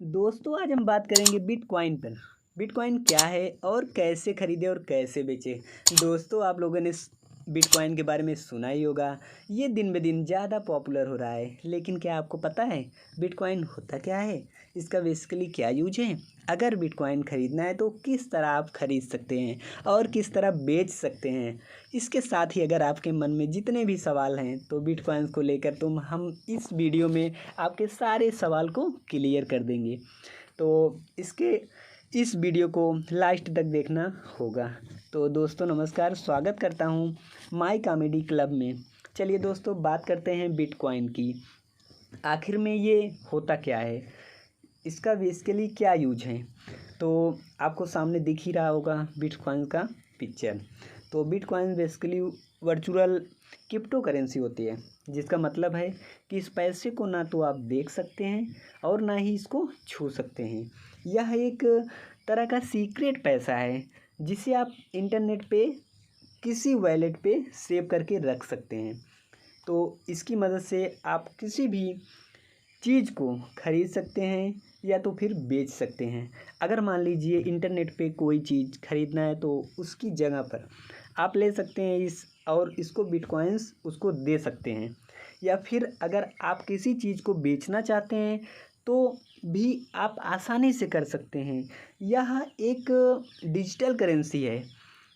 दोस्तों आज हम बात करेंगे बिटकॉइन पर। बिटकॉइन क्या है और कैसे खरीदें और कैसे बेचें। दोस्तों आप लोगों ने बिटकॉइन के बारे में सुना ही होगा। ये दिन ब दिन ज़्यादा पॉपुलर हो रहा है, लेकिन क्या आपको पता है बिटकॉइन होता क्या है, इसका बेसिकली क्या यूज है। अगर बिटकॉइन ख़रीदना है तो किस तरह आप ख़रीद सकते हैं और किस तरह बेच सकते हैं। इसके साथ ही अगर आपके मन में जितने भी सवाल हैं तो बिटकॉइन को लेकर हम इस वीडियो में आपके सारे सवाल को क्लियर कर देंगे। तो इस वीडियो को लास्ट तक देखना होगा। तो दोस्तों नमस्कार, स्वागत करता हूँ माई कॉमेडी क्लब में। चलिए दोस्तों बात करते हैं बिटकॉइन की। आखिर में ये होता क्या है, इसका बेसिकली क्या यूज है। तो आपको सामने दिख ही रहा होगा बिटकॉइन का पिक्चर। तो bitcoin basically virtual crypto currency होती है, जिसका मतलब है कि इस पैसे को ना तो आप देख सकते हैं और ना ही इसको छू सकते हैं। यह एक तरह का सीक्रेट पैसा है जिसे आप इंटरनेट पे किसी वॉलेट पे सेव करके रख सकते हैं। तो इसकी मदद से आप किसी भी चीज़ को खरीद सकते हैं या तो फिर बेच सकते हैं। अगर मान लीजिए इंटरनेट पे कोई चीज़ खरीदना है तो उसकी जगह पर आप ले सकते हैं और इसको बिटकॉइंस उसको दे सकते हैं। या फिर अगर आप किसी चीज़ को बेचना चाहते हैं तो भी आप आसानी से कर सकते हैं। यह एक डिजिटल करेंसी है।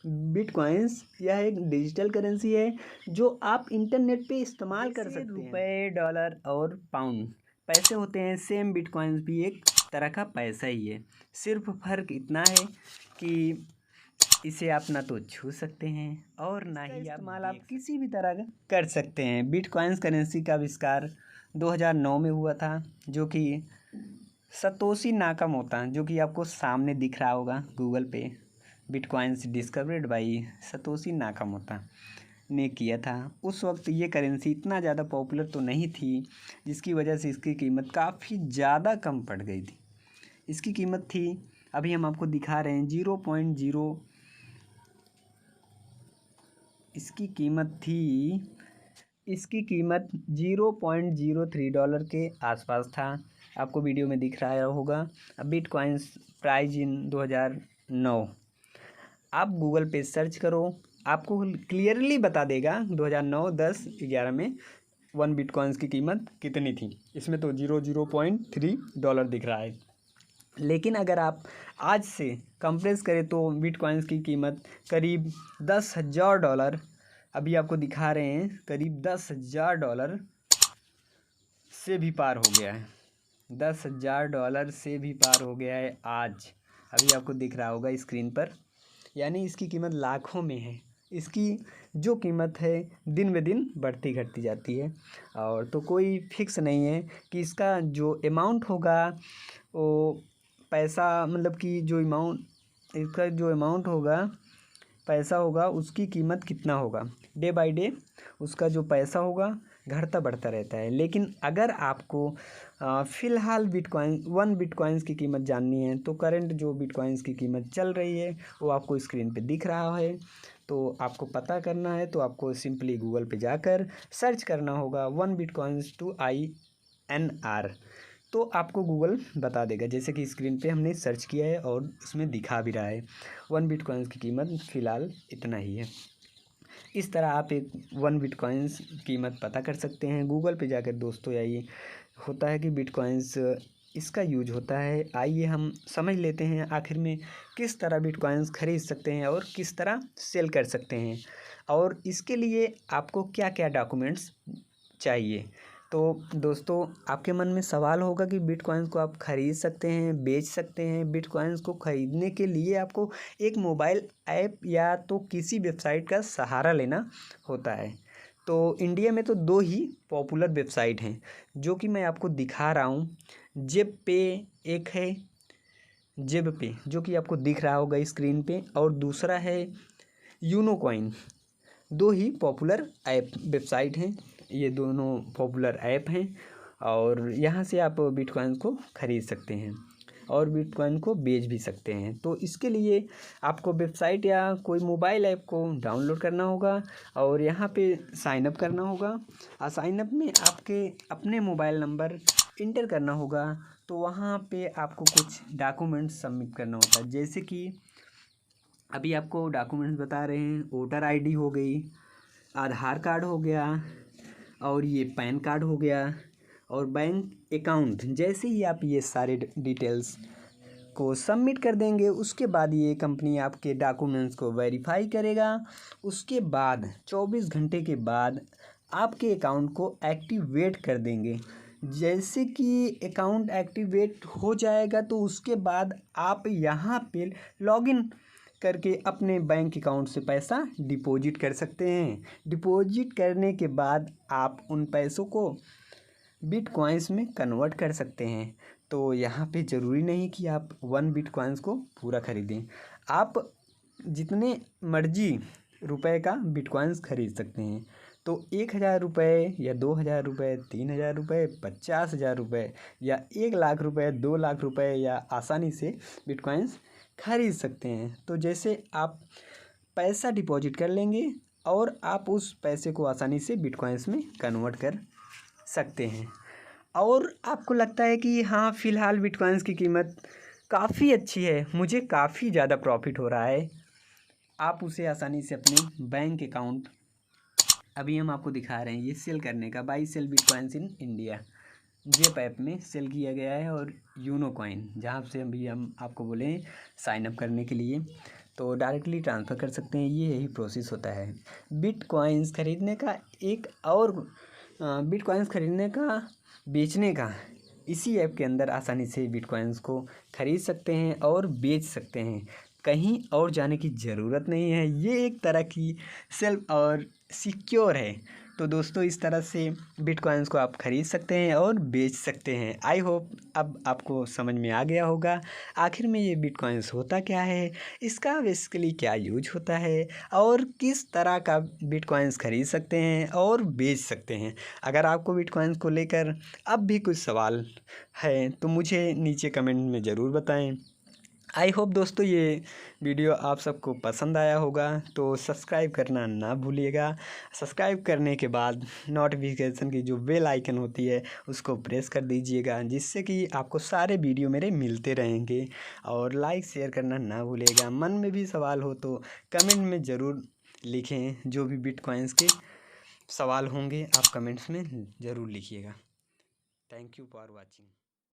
बिटकॉइंस यह एक डिजिटल करेंसी है जो आप इंटरनेट पे इस्तेमाल कर सकते हैं। रुपए, डॉलर और पाउंड पैसे होते हैं, सेम बिटकॉइंस भी एक तरह का पैसा ही है। सिर्फ फ़र्क इतना है कि इसे आप ना तो छू सकते हैं और ना ही इस्तेमाल आप किसी भी तरह का कर सकते हैं। बिटकॉइंस करेंसी का आविष्कार 2009 में हुआ था, जो कि सतोशी नाकामोतो, जो कि आपको सामने दिख रहा होगा गूगल पे, bitcoins discovered by Satoshi Nakamoto ने किया था। उस वक्त ये करेंसी इतना ज़्यादा पॉपुलर तो नहीं थी, जिसकी वजह से इसकी कीमत काफ़ी ज़्यादा कम पड़ गई थी। इसकी कीमत थी, अभी हम आपको दिखा रहे हैं, 0.0, इसकी कीमत $0.03 के आसपास था। आपको वीडियो में दिख रहा होगा बिटकॉइंस प्राइस इन 2009। आप गूगल पे सर्च करो, आपको क्लियरली बता देगा 2009, 10, 11 में 1 बिटकॉइंस की कीमत कितनी थी। इसमें तो $0.03 दिख रहा है। लेकिन अगर आप आज से कंपेयर करें तो बिटकॉइंस की कीमत करीब $10,000, अभी आपको दिखा रहे हैं, करीब $10,000 से भी पार हो गया है। $10,000 से भी पार हो गया है आज। अभी आपको दिख रहा होगा स्क्रीन पर, यानी इसकी कीमत लाखों में है। इसकी जो कीमत है दिन ब दिन बढ़ती घटती जाती है, और तो कोई फिक्स नहीं है कि इसका जो अमाउंट होगा, वो पैसा मतलब कि जो अमाउंट होगा, पैसा होगा, उसकी कीमत कितना होगा। डे बाय डे उसका जो पैसा होगा घटता बढ़ता रहता है। लेकिन अगर आपको फ़िलहाल 1 बिटकॉइंस की कीमत जाननी है तो करंट जो बिटकॉइंस की कीमत चल रही है वो आपको स्क्रीन पे दिख रहा है। तो आपको पता करना है तो आपको सिंपली गूगल पे जाकर सर्च करना होगा 1 बिटकॉइंस टू INR। तो आपको गूगल बता देगा, जैसे कि स्क्रीन पे हमने सर्च किया है और उसमें दिखा भी रहा है 1 बिटकॉइंस की कीमत फ़िलहाल इतना ही है। इस तरह आप एक 1 बिटकॉइंस कीमत पता कर सकते हैं गूगल पे जाकर। दोस्तों यही होता है कि बिटकॉइंस इसका यूज होता है। आइए हम समझ लेते हैं आखिर में किस तरह बिटकॉइंस खरीद सकते हैं और किस तरह सेल कर सकते हैं, और इसके लिए आपको क्या क्या डॉक्यूमेंट्स चाहिए। तो दोस्तों आपके मन में सवाल होगा कि बिटकॉइंस को आप खरीद सकते हैं, बेच सकते हैं। बिटकॉइंस को खरीदने के लिए आपको एक मोबाइल ऐप या तो किसी वेबसाइट का सहारा लेना होता है। तो इंडिया में तो 2 ही पॉपुलर वेबसाइट हैं, जो कि मैं आपको दिखा रहा हूँ। जेबपे एक है, जेबपे जो कि आपको दिख रहा होगा स्क्रीन पे, और दूसरा है यूनोकॉइन। 2 ही पॉपुलर वेबसाइट हैं, ये दोनों पॉपुलर ऐप हैं, और यहाँ से आप बिटकॉइन को खरीद सकते हैं और बिटकॉइन को बेच भी सकते हैं। तो इसके लिए आपको वेबसाइट या कोई मोबाइल ऐप को डाउनलोड करना होगा और यहाँ पे साइन अप करना होगा। और साइन अप में आपके अपने मोबाइल नंबर इंटर करना होगा तो वहाँ पे आपको कुछ डॉक्यूमेंट्स सबमिट करना होता है। जैसे कि अभी आपको डॉक्यूमेंट्स बता रहे हैं, वोटर आईडी हो गई, आधार कार्ड हो गया, और ये पैन कार्ड हो गया, और बैंक अकाउंट। जैसे ही आप ये सारे डिटेल्स को सबमिट कर देंगे उसके बाद ये कंपनी आपके डॉक्यूमेंट्स को वेरीफाई करेगा। उसके बाद 24 घंटे के बाद आपके अकाउंट को एक्टिवेट कर देंगे। जैसे कि अकाउंट एक्टिवेट हो जाएगा तो उसके बाद आप यहाँ पे लॉगिन करके अपने बैंक अकाउंट से पैसा डिपॉजिट कर सकते हैं। डिपॉजिट करने के बाद आप उन पैसों को बिटकॉइंस में कन्वर्ट कर सकते हैं। तो यहाँ पे ज़रूरी नहीं कि आप 1 बिटकॉइंस को पूरा खरीदें, आप जितने मर्जी रुपए का बिटकॉइंस खरीद सकते हैं। तो 1,000 रुपये या 2,000 रुपये, 3,000 रुपये, 50,000 रुपये या 1,00,000 रुपये, 2,00,000 रुपये या आसानी से बिटकॉइंस खरीद सकते हैं। तो जैसे आप पैसा डिपॉजिट कर लेंगे और आप उस पैसे को आसानी से बिटकॉइंस में कन्वर्ट कर सकते हैं। और आपको लगता है कि हाँ फ़िलहाल बिटकॉइंस की कीमत काफ़ी अच्छी है, मुझे काफ़ी ज़्यादा प्रॉफिट हो रहा है, आप उसे आसानी से अपने बैंक अकाउंट, अभी हम आपको दिखा रहे हैं ये सेल करने का, buy sell bitcoins in India, जेप ऐप में सेल किया गया है। और यूनो कॉइन जहाँ से अभी हम आपको बोले साइन अप करने के लिए, तो डायरेक्टली ट्रांसफ़र कर सकते हैं। ये यही प्रोसेस होता है बिटकॉइंस खरीदने का। एक और बिटकॉइंस खरीदने का, बेचने का, इसी ऐप के अंदर आसानी से बिटकॉइंस को खरीद सकते हैं और बेच सकते हैं, कहीं और जाने की ज़रूरत नहीं है। ये एक तरह की सेल्फ और सिक्योर है। तो दोस्तों इस तरह से बिटकॉइंस को आप खरीद सकते हैं और बेच सकते हैं। आई होप अब आपको समझ में आ गया होगा आखिर में ये बिटकॉइंस होता क्या है, इसका बेसिकली क्या यूज होता है, और किस तरह का बिटकॉइंस खरीद सकते हैं और बेच सकते हैं। अगर आपको बिटकॉइंस को लेकर अब भी कुछ सवाल है तो मुझे नीचे कमेंट में ज़रूर बताएं। आई होप दोस्तों ये वीडियो आप सबको पसंद आया होगा, तो सब्सक्राइब करना ना भूलिएगा। सब्सक्राइब करने के बाद नोटिफिकेशन की जो बेल आइकन होती है उसको प्रेस कर दीजिएगा, जिससे कि आपको सारे वीडियो मेरे मिलते रहेंगे। और लाइक शेयर करना ना भूलिएगा। मन में भी सवाल हो तो कमेंट में ज़रूर लिखें, जो भी बिटकॉइंस के सवाल होंगे आप कमेंट्स में ज़रूर लिखिएगा। Thank you for watching.